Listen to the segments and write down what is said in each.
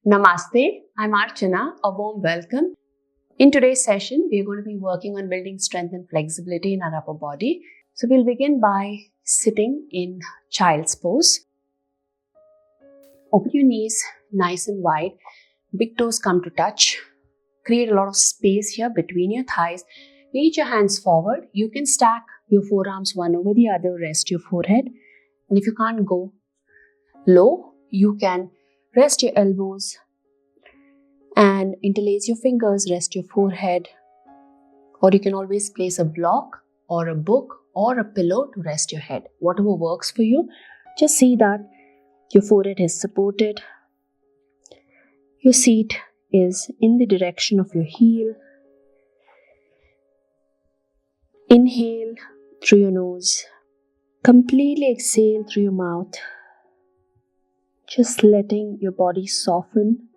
Namaste, I'm Archana. A warm welcome. In today's session, we're going to be working on building strength and flexibility in our upper body. So we'll begin by sitting in child's pose. Open your knees nice and wide. Big toes come to touch. Create a lot of space here between your thighs. Reach your hands forward. You can stack your forearms one over the other. Rest your forehead. And if you can't go low, you can rest your elbows and interlace your fingers, rest your forehead. Or you can always place a block or a book or a pillow to rest your head. Whatever works for you, just see that your forehead is supported. Your seat is in the direction of your heel. Inhale through your nose. Completely exhale through your mouth. Just letting your body soften,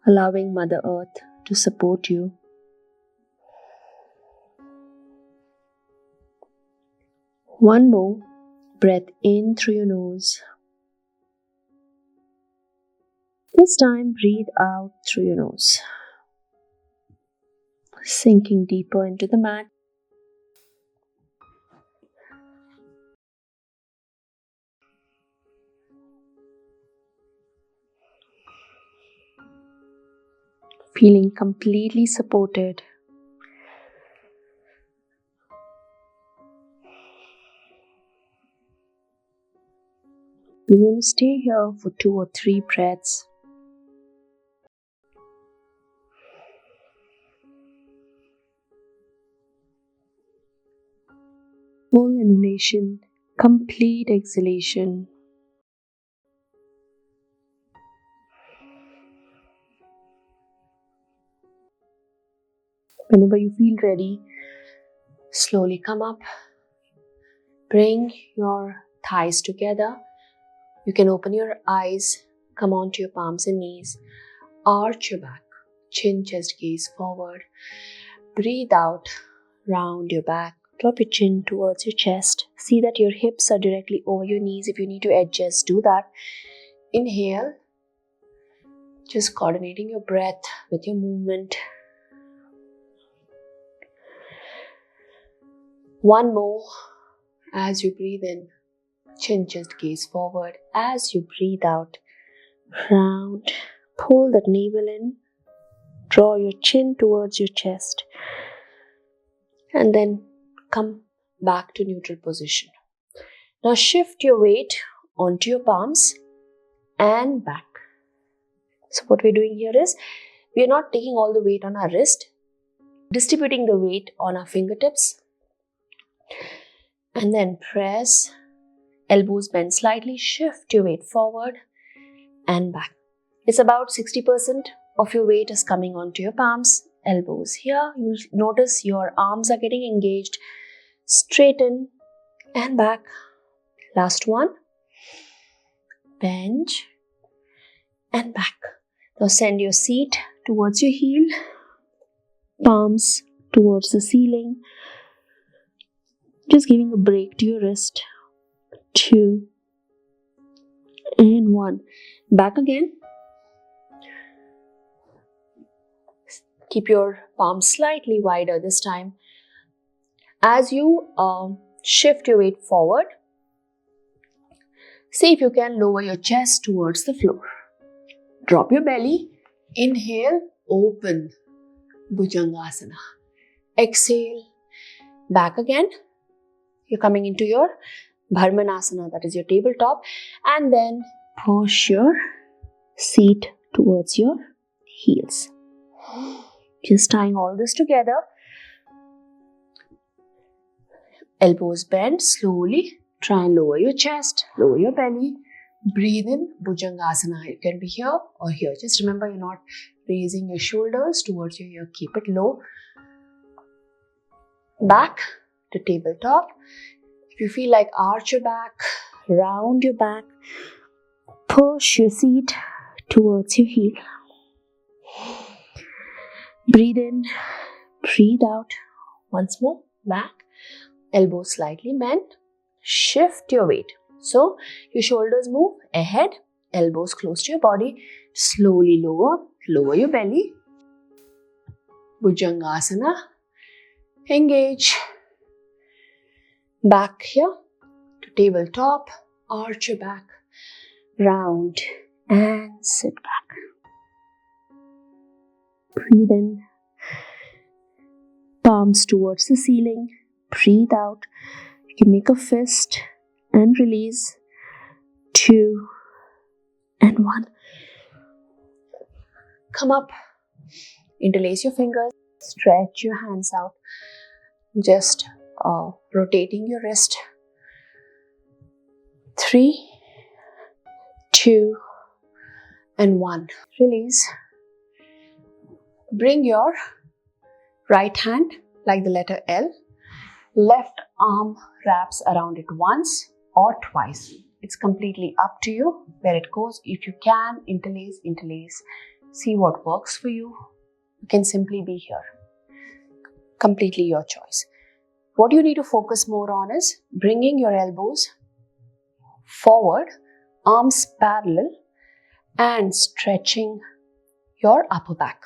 allowing Mother Earth to support you. One more breath in through your nose. This time, breathe out through your nose. Sinking deeper into the mat. Feeling completely supported. You're going to stay here for 2 or 3 breaths. Full inhalation, complete exhalation. Whenever you feel ready, slowly come up. Bring your thighs together. You can open your eyes, come onto your palms and knees. Arch your back, chin, chest, gaze forward. Breathe out, round your back. Drop your chin towards your chest. See that your hips are directly over your knees. If you need to adjust, do that. Inhale. Just coordinating your breath with your movement. One more. As you breathe in, chin, chest, gaze forward. As you breathe out, round. Pull that navel in. Draw your chin towards your chest. And then come back to neutral position. Now shift your weight onto your palms and back. So what we're doing here is, we are not taking all the weight on our wrist, distributing the weight on our fingertips. And then press, elbows bend slightly, shift your weight forward and back. It's about 60% of your weight is coming onto your palms, elbows here. You'll notice your arms are getting engaged. Straighten and back. Last one. Bend and back. Now send your seat towards your heel, palms towards the ceiling. Just giving a break to your wrist. 2 and 1. Back again. Keep your palms slightly wider this time. As you shift your weight forward, see if you can lower your chest towards the floor. Drop your belly. Inhale, open, Bhujangasana. Exhale, back again. You're coming into your Bharmanasana, that is your tabletop. And then push your seat towards your heels. Just tying all this together. Elbows bend slowly. Try and lower your chest, lower your belly. Breathe in, Bhujangasana. It can be here or here. Just remember, you're not raising your shoulders towards your ear. Keep it low. Back to tabletop. If you feel like, arch your back, round your back. Push your seat towards your heel. Breathe in, breathe out. Once more, back. Elbows slightly bent. Shift your weight. So, your shoulders move ahead, elbows close to your body. Slowly lower your belly. Bhujangasana. Engage. Back here to tabletop. Arch your back. Round and sit back. Breathe in. Palms towards the ceiling. Breathe out. You can make a fist and release. 2 and 1. Come up. Interlace your fingers. Stretch your hands out. Just rotating your wrist. 3, 2 and 1. Release. Bring your right hand like the letter L. Left arm wraps around it once or twice. It's completely up to you where it goes. If you can, interlace. See what works for you. You can simply be here. Completely your choice. What you need to focus more on is bringing your elbows forward, arms parallel, and stretching your upper back.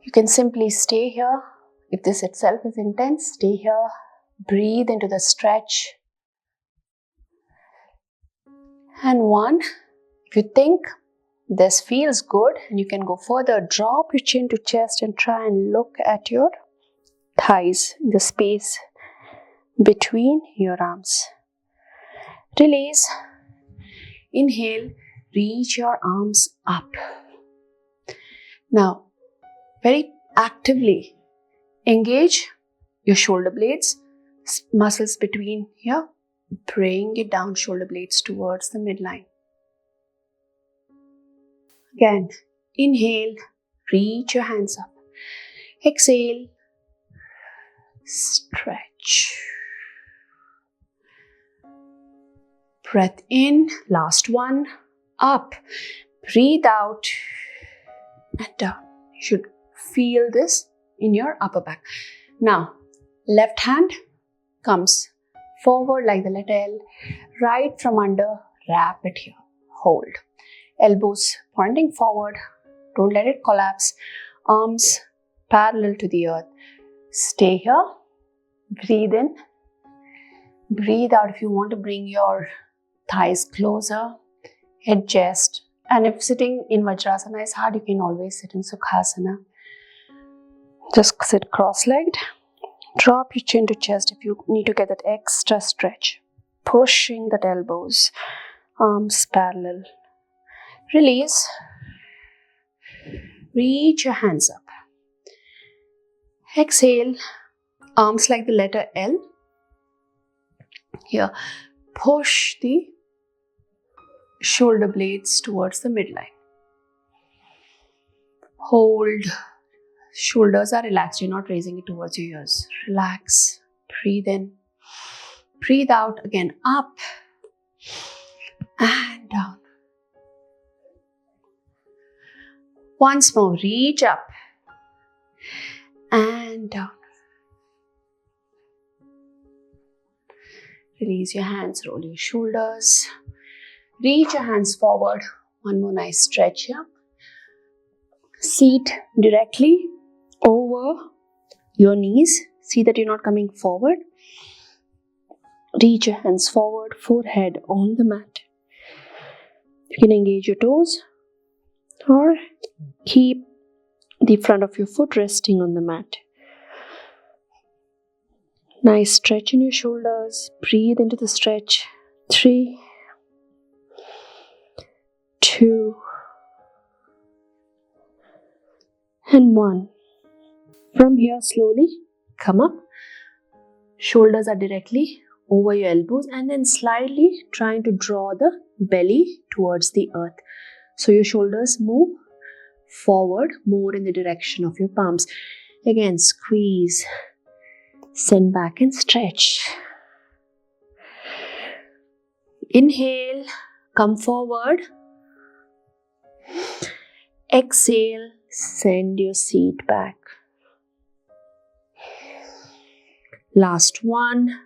You can simply stay here. If this itself is intense, stay here. Breathe into the stretch. And 1. If you think this feels good and you can go further, drop your chin to chest and try and look at your thighs, the space between your arms. Release. Inhale. Reach your arms up. Now, very actively engage your shoulder blades, muscles between here. Bring it down, shoulder blades towards the midline. Again, inhale, reach your hands up. Exhale, stretch. Breath in, last one, up. Breathe out and down. You should feel this in your upper back. Now, left hand comes forward like the letter L. Right from under, wrap it here. Hold. Elbows pointing forward. Don't let it collapse. Arms parallel to the earth. Stay here. Breathe in. Breathe out. If you want to bring your thighs closer, adjust. And if sitting in Vajrasana is hard, you can always sit in Sukhasana. Just sit cross-legged. Drop your chin to chest if you need to get that extra stretch. Pushing the elbows. Arms parallel. Release. Reach your hands up. Exhale. Arms like the letter L. Here. Push the shoulder blades towards the midline. Hold. Shoulders are relaxed. You're not raising it towards your ears. Relax. Breathe in. Breathe out. Again, up and down. Once more, reach up and down. Release your hands, roll your shoulders. Reach your hands forward. One more nice stretch here. Seat directly over your knees. See that you're not coming forward. Reach your hands forward, forehead on the mat. You can engage your toes or keep the front of your foot resting on the mat. Nice stretch in your shoulders. Breathe into the stretch. 3, 2, and 1. From here, slowly come up. Shoulders are directly over your elbows and then slightly trying to draw the belly towards the earth. So your shoulders move forward more in the direction of your palms. Again, squeeze, send back and stretch. Inhale, come forward. Exhale, send your seat back. Last one.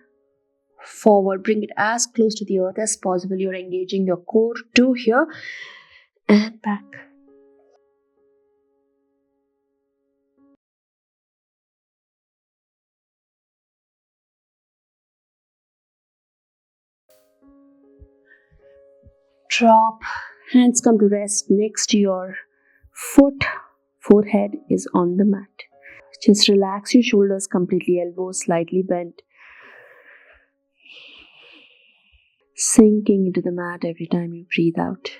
Forward, bring it as close to the earth as possible. You're engaging your core too here. and back. Drop, hands come to rest next to your foot, forehead is on the mat. Just relax your shoulders completely, elbows slightly bent. Sinking into the mat every time you breathe out.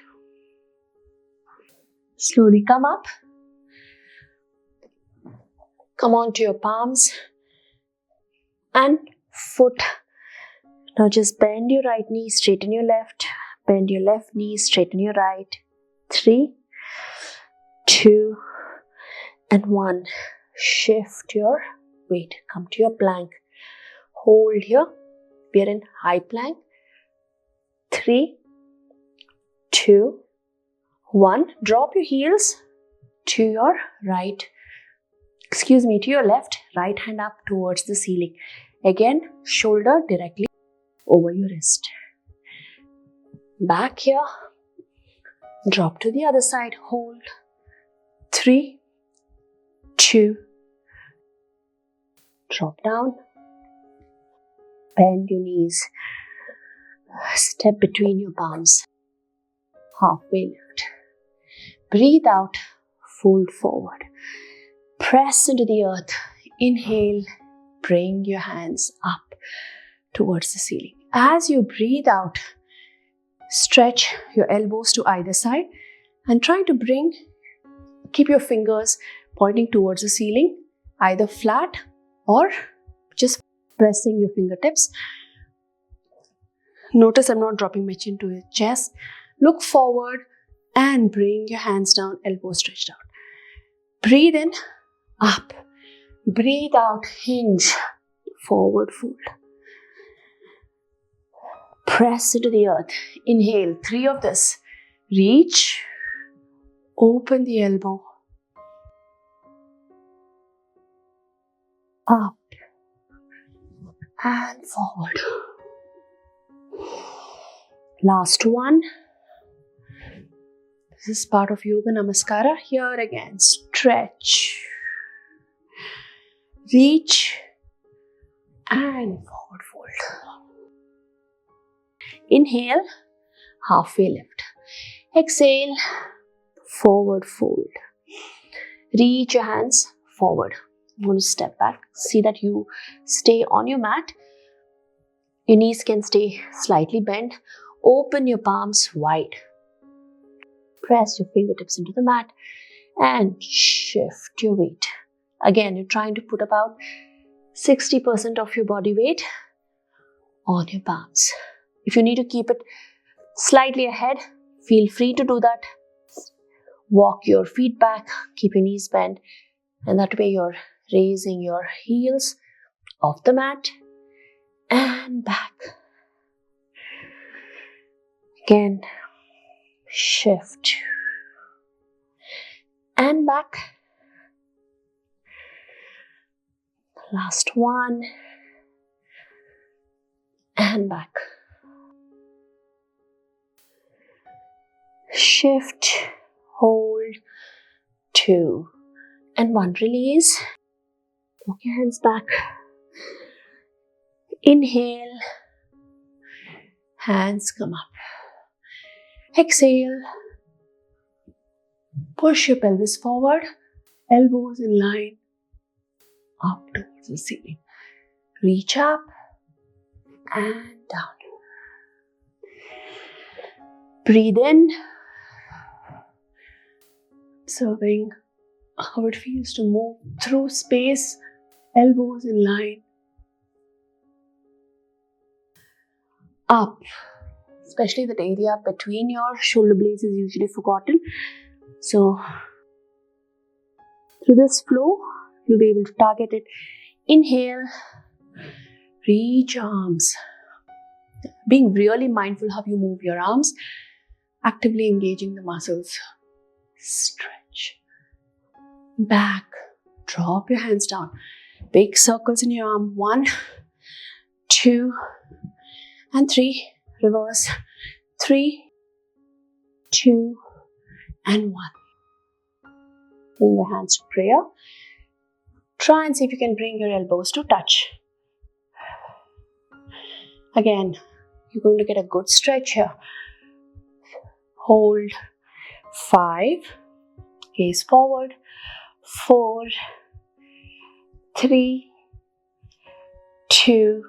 Slowly come up. Come onto your palms and foot. Now just bend your right knee, straighten your left. Bend your left knee, straighten your right. 3, 2, and 1. Shift your weight. Come to your plank. Hold here. We are in high plank. 3, 2, 1. Drop your heels to your right. To your left. Right hand up towards the ceiling. Again, shoulder directly over your wrist. Back here. Drop to the other side. Hold. 3, 2. Drop down. Bend your knees. Step between your palms. Halfway lift. Breathe out. Fold forward. Press into the earth. Inhale. Bring your hands up towards the ceiling. As you breathe out, stretch your elbows to either side and try to keep your fingers pointing towards the ceiling, either flat or just pressing your fingertips. Notice I'm not dropping my chin to your chest. Look forward and bring your hands down, elbows stretched out. Breathe in, up. Breathe out, hinge, forward fold. Press into the earth. Inhale, 3 of this. Reach, open the elbow. Up and forward. Last one. This is part of Yoga Namaskara. Here again, stretch, reach and forward fold. Inhale, halfway lift. Exhale, forward fold. Reach your hands forward. I'm going to step back. See that you stay on your mat. Your knees can stay slightly bent. Open your palms wide. Press your fingertips into the mat and shift your weight. Again, you're trying to put about 60% of your body weight on your palms. If you need to keep it slightly ahead, feel free to do that. Walk your feet back, keep your knees bent, and that way you're raising your heels off the mat and back. Again, shift and back. Last one and back. Shift, hold, 2 and 1. Release. Walk your hands back. Inhale. Hands come up. Exhale. Push your pelvis forward. Elbows in line. Up towards the ceiling. Reach up and down. Breathe in. Observing how it feels to move through space. Elbows in line. Up. Especially that area between your shoulder blades is usually forgotten. So, through this flow, you'll be able to target it. Inhale. Reach arms. Being really mindful how you move your arms. Actively engaging the muscles. Stretch. Back. Drop your hands down. Big circles in your arm. 1, 2, and 3. Reverse. 3, 2, and 1. Bring your hands to prayer. Try and see if you can bring your elbows to touch. Again, you're going to get a good stretch here. Hold. 5. Gaze forward. 4. 3. 2.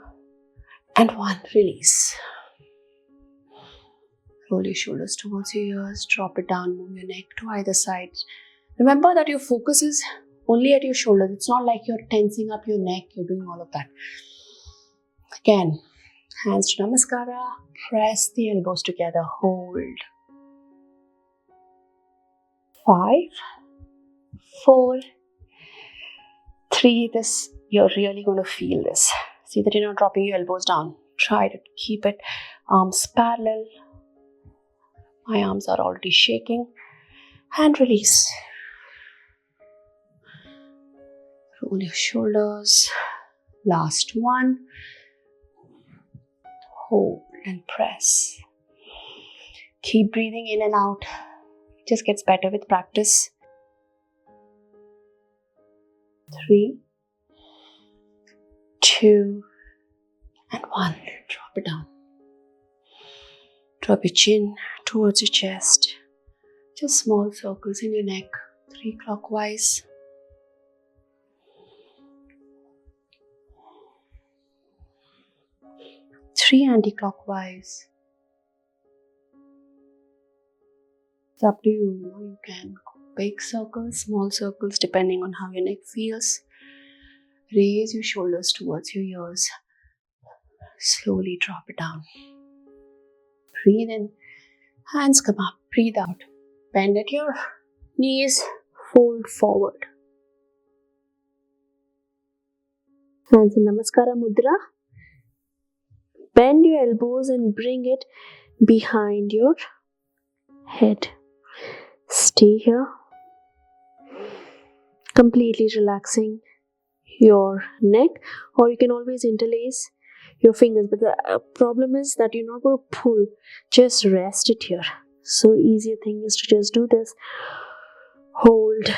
And 1. Release. Roll your shoulders towards your ears. Drop it down. Move your neck to either side. Remember that your focus is only at your shoulders. It's not like you're tensing up your neck. You're doing all of that. Again, hands to Namaskara. Press the elbows together. Hold. 5, 4, 3. You're really going to feel this. See that you're not dropping your elbows down. Try to keep it arms parallel. My arms are already shaking. And release. Roll your shoulders. Last one. Hold and press. Keep breathing in and out. It just gets better with practice. 3, 2, and 1. Drop it down. Drop your chin towards your chest. Just small circles in your neck. 3 clockwise. 3 anti-clockwise. It's up to you. You can go big circles, small circles, depending on how your neck feels. Raise your shoulders towards your ears. Slowly drop it down. Breathe in. Hands come up. Breathe out. Bend at your knees. Fold forward. Hands in Namaskara Mudra. Bend your elbows and bring it behind your head. Stay here. Completely relaxing your neck, or you can always interlace your fingers. But the problem is that you're not going to pull. Just rest it here. So easier thing is to just do this. Hold.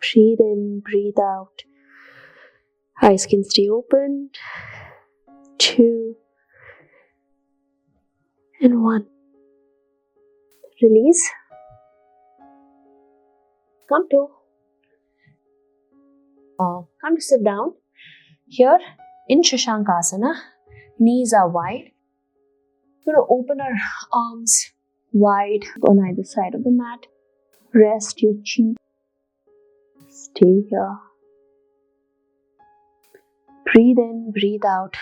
Breathe in, breathe out. Eyes can stay open. 2 and 1. Release. Come to sit down. Here in Shashankasana, knees are wide. We're going to open our arms wide on either side of the mat. Rest your cheek. Stay here. Breathe in, breathe out.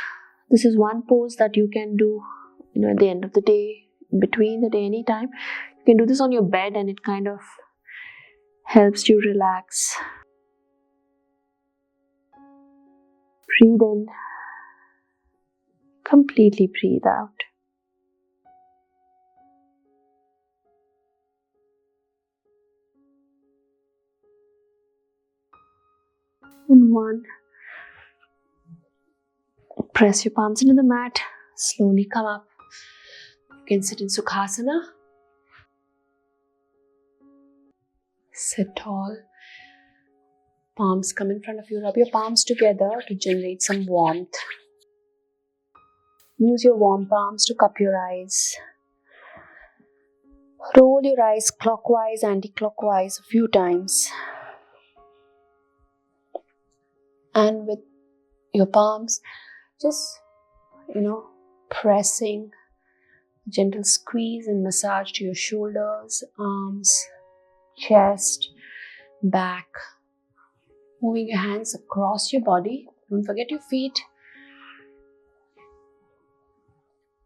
This is one pose that you can do, at the end of the day, between the day, anytime. You can do this on your bed and it kind of helps you relax. Breathe in. Completely breathe out. And 1. Press your palms into the mat. Slowly come up. You can sit in Sukhasana. Sit tall. Palms come in front of you. Rub your palms together to generate some warmth. Use your warm palms to cup your eyes. Roll your eyes clockwise, anti-clockwise a few times. And with your palms, just, pressing, gentle squeeze and massage to your shoulders, arms, chest, back. Moving your hands across your body. Don't forget your feet.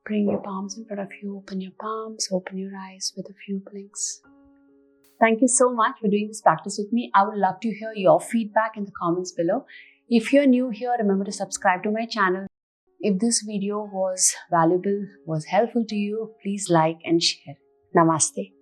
Bring your palms in front of you. Open your palms. Open your eyes with a few blinks. Thank you so much for doing this practice with me. I would love to hear your feedback in the comments below. If you're new here, remember to subscribe to my channel. If this video was valuable, was helpful to you, please like and share. Namaste.